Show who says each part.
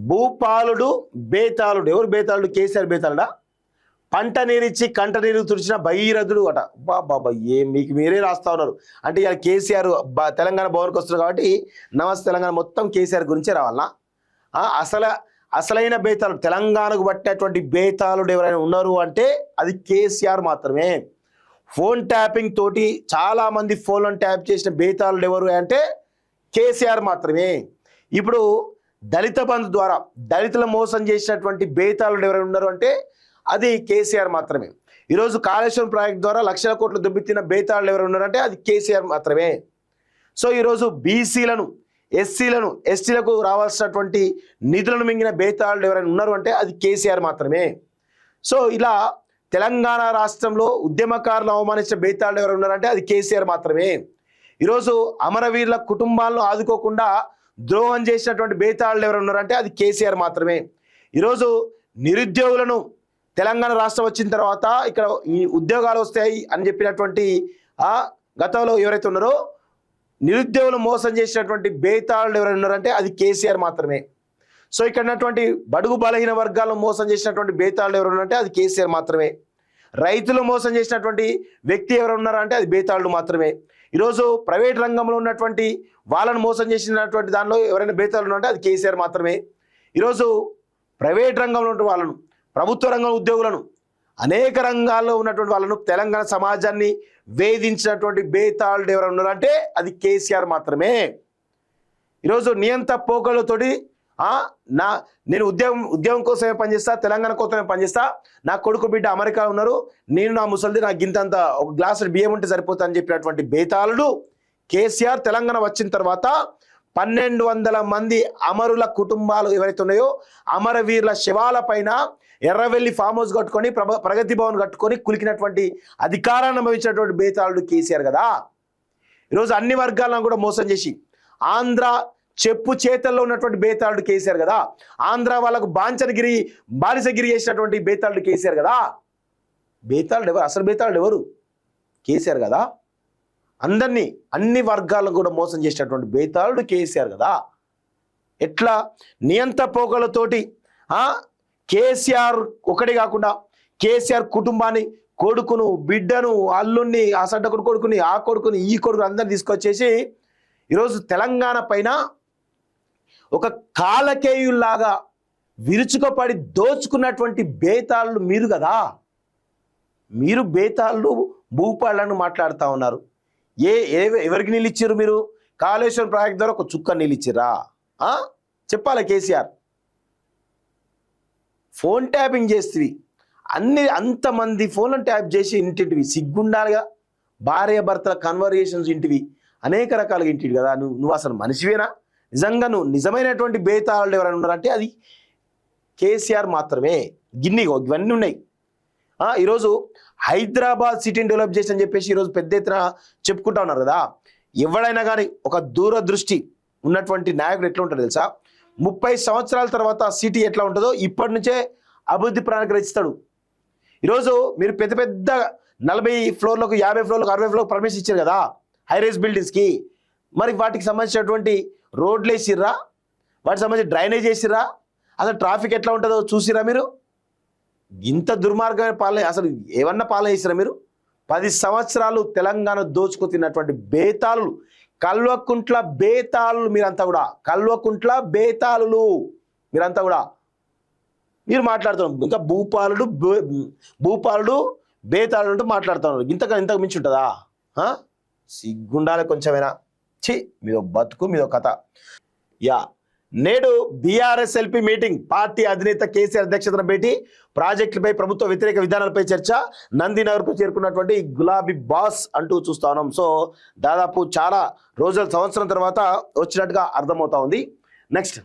Speaker 1: భూపాలుడు బేతాళుడు. ఎవరు బేతాళుడు? కేసీఆర్ బేతాళుడా? పంట నీరిచ్చి కంట నీరు తుడిచిన భగీరథుడు అట. బాబా ఏం మీకు మీరే రాస్తా ఉన్నారు. అంటే ఇలా కేసీఆర్ తెలంగాణ భవన్కి వస్తున్నారు కాబట్టి నమస్తే తెలంగాణ మొత్తం కేసీఆర్ గురించే రావాలనా? అసలైన బేతాళుడు, తెలంగాణకు పట్టేటువంటి బేతాళుడు ఎవరైనా ఉన్నారు అంటే అది కేసీఆర్ మాత్రమే. ఫోన్ ట్యాపింగ్ తోటి చాలామంది ఫోన్లను ట్యాప్ చేసిన బేతాళుడు ఎవరు అంటే కేసీఆర్ మాత్రమే. ఇప్పుడు దళిత బంధు ద్వారా దళితుల మోసం చేసినటువంటి బేతాళుడు ఎవరైనా ఉన్నారు అంటే అది కేసీఆర్ మాత్రమే. ఈరోజు కాళేశ్వరం ప్రాజెక్ట్ ద్వారా లక్షల కోట్లు దుబ్బితిన బేతాళుడు ఎవరు ఉన్నారంటే అది కేసీఆర్ మాత్రమే. సో ఈరోజు బీసీలను, ఎస్సీలను, ఎస్టీలకు రావాల్సినటువంటి నిధులను మింగిన బేతాళుడు ఎవరైనా ఉన్నారు అంటే అది కేసీఆర్ మాత్రమే. సో ఇలా తెలంగాణ రాష్ట్రంలో ఉద్యమకారులు అవమానించిన బేతాళుడు ఎవరు ఉన్నారంటే అది కేసీఆర్ మాత్రమే. ఈరోజు అమరవీరుల కుటుంబాలను ఆదుకోకుండా ద్రోహం చేసినటువంటి బేతాళుడు ఎవరు ఉన్నారంటే అది కేసీఆర్ మాత్రమే. ఈరోజు నిరుద్యోగులను తెలంగాణ రాష్ట్రం వచ్చిన తర్వాత ఇక్కడ ఈ ఉద్యోగాలు వస్తాయి అని చెప్పినటువంటి గతంలో ఎవరైతే ఉన్నారో నిరుద్యోగులు మోసం చేసినటువంటి బేతాళుడు ఎవరైనా ఉన్నారంటే అది కేసీఆర్ మాత్రమే. సో ఇక్కడ ఉన్నటువంటి బడుగు బలహీన వర్గాలను మోసం చేసినటువంటి బేతాళుడు ఎవరు ఉన్నారంటే అది కేసీఆర్ మాత్రమే. రైతులు మోసం చేసినటువంటి వ్యక్తి ఎవరు ఉన్నారంటే అది బేతాళుడు మాత్రమే. ఈరోజు ప్రైవేట్ రంగంలో ఉన్నటువంటి వాళ్ళను మోసం చేసినటువంటి దానిలో ఎవరైనా బేతాళుడు ఉన్నారంటే అది కేసీఆర్ మాత్రమే. ఈరోజు ప్రైవేట్ రంగంలో ఉన్న వాళ్ళను, ప్రభుత్వ రంగం ఉద్యోగులను, అనేక రంగాల్లో ఉన్నటువంటి వాళ్ళను, తెలంగాణ సమాజాన్ని వేధించినటువంటి బేతాళుడు ఎవరు ఉన్నారంటే అది కేసీఆర్ మాత్రమే. ఈరోజు నియంత పోకలతోటి నేను ఉద్యోగం కోసమే పనిచేస్తా, తెలంగాణ కోసమే పనిచేస్తా, నా కొడుకు బిడ్డ అమెరికా ఉన్నారు, నేను నా ముసలిది నాకు గింతంత ఒక గ్లాసు బియ్యం ఉంటే సరిపోతా అని చెప్పినటువంటి బేతాళుడు కేసీఆర్ తెలంగాణ వచ్చిన తర్వాత 1200 మంది అమరుల కుటుంబాలు ఎవరైతే ఉన్నాయో అమరవీరుల శవాల పైన ఎర్రవెల్లి ఫామ్ హౌస్ కట్టుకొని ప్రగతి భవన్ కట్టుకొని కులికినటువంటి అధికారాన్ని అనుభవించినటువంటి బేతాళుడు కేసీఆర్ కదా. ఈరోజు అన్ని వర్గాలను కూడా మోసం చేసి ఆంధ్ర చెప్పు చేతల్లో ఉన్నటువంటి బేతాళుడు కేసీఆర్ కదా. ఆంధ్ర వాళ్ళకు బానిసగిరి చేసినటువంటి బేతాళుడు కేసీఆర్ కదా. బేతాళుడు ఎవరు? అసలు బేతాళుడు ఎవరు? కేసీఆర్ కదా. అందరినీ అన్ని వర్గాలను కూడా మోసం చేసినటువంటి బేతాళుడు కేసీఆర్ కదా. ఎట్లా నియంత పోకలతోటి కేసీఆర్ ఒకటి కాకుండా కేసీఆర్ కుటుంబాన్ని, కొడుకును, బిడ్డను, అల్లుణ్ణి, ఆ సడ్డకుడు కొడుకుని, ఆ కొడుకుని, ఈ కొడుకుని అందరిని తీసుకొచ్చేసి ఈరోజు తెలంగాణ పైన ఒక కాలకేయుల్లాగా విరుచుకపడి దోచుకున్నటువంటి బేతాళులు మీరు కదా. మీరు బేతాళులు భూపాలను మాట్లాడుతూ ఉన్నారు. ఎవరికి నీళ్ళు ఇచ్చారు మీరు? కాళేశ్వరం ప్రాజెక్ట్ ద్వారా ఒక చుక్క నీళ్ళు ఇచ్చిరా? చెప్పాలి కేసీఆర్. ఫోన్ ట్యాపింగ్ చేస్తేవి అంతమంది ఫోన్లను ట్యాప్ చేసి ఇంటివి సిగ్గుండాలిగా. భార్య భర్తల కన్వర్జేషన్స్ ఇంటివి అనేక రకాలుగా ఇంటివి కదా. నువ్వు అసలు మనిషివేనా? నిజంగా నువ్వు నిజమైనటువంటి బేతాళుడు ఎవరైనా ఉన్నారంటే అది కేసీఆర్ మాత్రమే. ఇవన్నీ ఉన్నాయి. ఈరోజు హైదరాబాద్ సిటీని డెవలప్ చేసి అని చెప్పేసి ఈరోజు పెద్ద ఎత్తున చెప్పుకుంటా ఉన్నారు కదా. ఎవడైనా కానీ ఒక దూరదృష్టి ఉన్నటువంటి నాయకుడు ఎట్లా ఉంటాడు తెలుసా? 30 సంవత్సరాల తర్వాత సిటీ ఎట్లా ఉంటుందో ఇప్పటి నుంచే అభివృద్ధి ప్రణాళిక రచిస్తాడు. ఈరోజు మీరు పెద్ద పెద్ద 40 ఫ్లోర్లకు, 50 ఫ్లోర్లకు, 60 ఫ్లోర్లకు పర్మిషన్ ఇచ్చారు కదా హైరైజ్ బిల్డింగ్స్కి. మరి వాటికి సంబంధించినటువంటి రోడ్లు వేసిర్రా? వాటికి సంబంధించి డ్రైనేజ్ వేసిర్రా? అసలు ట్రాఫిక్ ఎట్లా ఉంటుందో చూసిరా మీరు? ఇంత దుర్మార్గమైన పాలన అసలు ఏమన్నా పాలన చేసిరా మీరు? 10 సంవత్సరాలు తెలంగాణ దోచుకు తిన్నటువంటి బేతాళులు, కల్వకుంట్ల బేతాళులు మీరంతా కూడా. కల్వకుంట్ల బేతాళులు మీరంతా కూడా. మీరు మాట్లాడుతున్నారు ఇంకా భూపాలుడు బేతాళుడు అంటూ మాట్లాడుతున్నారు. ఇంతకు మించి ఉంటుందా? సిగ్గుండాలి కొంచెమైనా. మీదో బతుకు, మీదో కథ. నేడు బీఆర్ఎస్ ఎల్పీ మీటింగ్, పార్టీ అధినేత కేసీఆర్ అధ్యక్షతన భేటీ, ప్రాజెక్టులపై ప్రభుత్వ వ్యతిరేక విధానాలపై చర్చ, నందినగర్కు చేరుకున్నటువంటి గులాబీ బాస్ అంటూ చూస్తా ఉన్నాం. సో దాదాపు చాలా రోజుల సంవత్సరం తర్వాత వచ్చినట్టుగా అర్థమవుతా ఉంది. నెక్స్ట్